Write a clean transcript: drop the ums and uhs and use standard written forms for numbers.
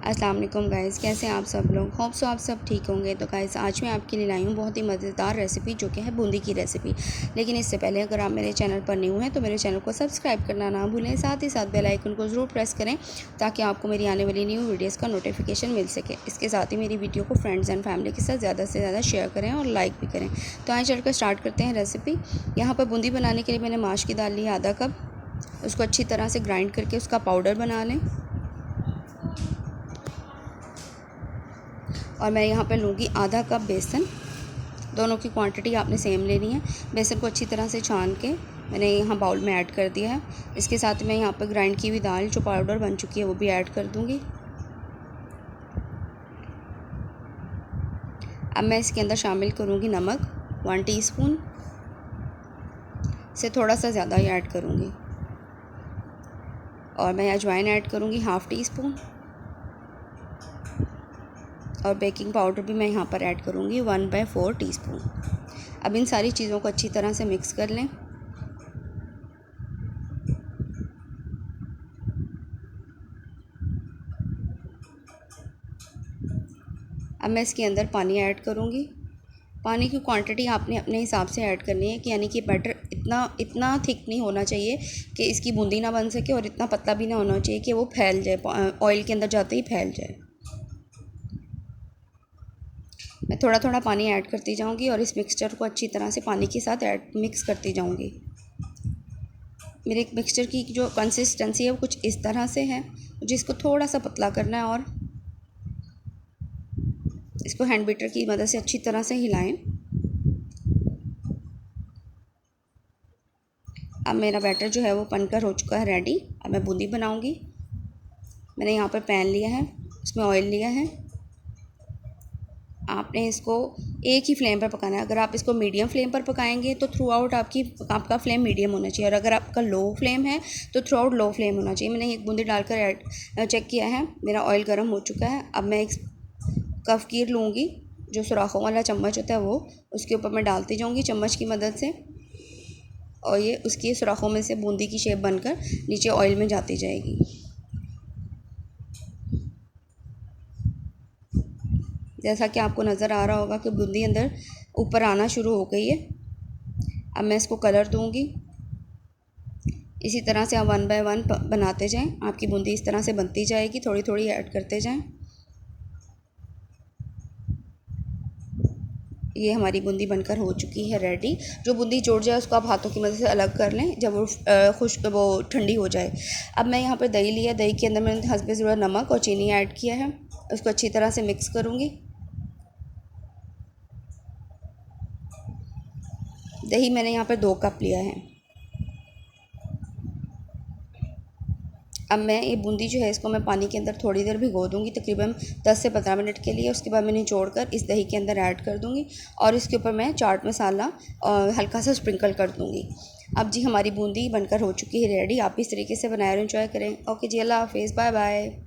अस्सलाम वालेकुम गाइस, कैसे हैं आप सब लोग। होप सो आप सब ठीक होंगे। तो गाइस आज मैं आपके लिए लाई हूँ बहुत ही मज़ेदार रेसिपी जो कि है बूंदी की रेसिपी। लेकिन इससे पहले अगर आप मेरे चैनल पर न्यू हैं तो मेरे चैनल को सब्सक्राइब करना ना भूलें, साथ ही साथ बेल आइकन को ज़रूर प्रेस करें ताकि आपको मेरी आने वाली न्यू वीडियोज़ का नोटिफिकेशन मिल सके। इसके साथ ही मेरी वीडियो को फ्रेंड्स एंड फैमिली के साथ ज़्यादा से ज़्यादा शेयर करें और लाइक भी करें। तो आइए चलकर स्टार्ट करते हैं रेसिपी। यहाँ पर बूंदी बनाने के लिए मैंने माश की दाल ली आधा कप। उसको अच्छी तरह से ग्राइंड करके उसका पाउडर बना लें। और मैं यहाँ पर लूँगी आधा कप बेसन। दोनों की क्वांटिटी आपने सेम लेनी है। बेसन को अच्छी तरह से छान के मैंने यहाँ बाउल में ऐड कर दिया है। इसके साथ मैं यहाँ पर ग्राइंड की हुई दाल जो पाउडर बन चुकी है वो भी ऐड कर दूँगी। अब मैं इसके अंदर शामिल करूँगी नमक 1 टीस्पून से थोड़ा सा ज़्यादा ही ऐड करूँगी। और मैं अजवाइन ऐड करूँगी 1/2 टीस्पून। और बेकिंग पाउडर भी मैं यहाँ पर ऐड करूँगी 1/4 टीस्पून। अब इन सारी चीज़ों को अच्छी तरह से मिक्स कर लें। अब मैं इसके अंदर पानी ऐड करूँगी। पानी की क्वांटिटी आपने अपने हिसाब से ऐड करनी है कि यानी कि बैटर इतना थिक नहीं होना चाहिए कि इसकी बूंदी ना बन सके और इतना पतला भी ना होना चाहिए कि वो फैल जाए, ऑयल के अंदर जाते ही फैल जाए। मैं थोड़ा थोड़ा पानी ऐड करती जाऊंगी और इस मिक्सचर को अच्छी तरह से पानी के साथ मिक्स करती जाऊंगी। मेरे मिक्सचर की जो कंसिस्टेंसी है वो कुछ इस तरह से है। मुझे इसको थोड़ा सा पतला करना है और इसको हैंड बीटर की मदद से अच्छी तरह से हिलाएं। अब मेरा बैटर जो है वो बनकर हो चुका है रेडी। अब मैं बूंदी बनाऊंगी। मैंने यहाँ पर पैन लिया है, उसमें ऑयल लिया है। आपने इसको एक ही फ्लेम पर पकाना है। अगर आप इसको मीडियम फ्लेम पर पकाएंगे तो थ्रू आउट आपका फ्लेम मीडियम होना चाहिए, और अगर आपका लो फ्लेम है तो थ्रू आउट लो फ्लेम होना चाहिए। मैंने एक बूंदी डालकर चेक किया है, मेरा ऑयल गर्म हो चुका है। अब मैं एक कफ़कीर लूँगी, जो सुराखों वाला चम्मच होता है वो, उसके ऊपर मैं डालती जाऊँगी चम्मच की मदद से, और ये उसकी सुराखों में से बूंदी की शेप बनकर नीचे ऑयल में जाती जाएगी। जैसा कि आपको नज़र आ रहा होगा कि बूंदी अंदर ऊपर आना शुरू हो गई है। अब मैं इसको कलर दूंगी। इसी तरह से आप 1 बाय 1 बनाते जाएं। आपकी बूंदी इस तरह से बनती जाएगी, थोड़ी थोड़ी ऐड करते जाएं। ये हमारी बूंदी बनकर हो चुकी है रेडी। जो बूंदी जोड़ जाए उसको आप हाथों की मदद से अलग कर लें जब वो ठंडी हो जाए। अब मैं यहाँ पर दही लिया, दही के अंदर मैंने हस्बे ज़रूरत नमक और चीनी ऐड किया है। उसको अच्छी तरह से मिक्स करूँगी। दही मैंने यहाँ पर 2 कप लिया है। अब मैं ये बूंदी जो है इसको मैं पानी के अंदर थोड़ी देर भिगो दूँगी, तकरीबन 10 से 15 मिनट के लिए। उसके बाद मैं निचोड़कर इस दही के अंदर ऐड कर दूँगी और इसके ऊपर मैं चाट मसाला और हल्का सा स्प्रिंकल कर दूँगी। अब जी हमारी बूंदी बनकर हो चुकी है रेडी। आप इस तरीके से बनाए और एंजॉय करें। ओके जी, अल्लाह हाफिज़, बाय बाय।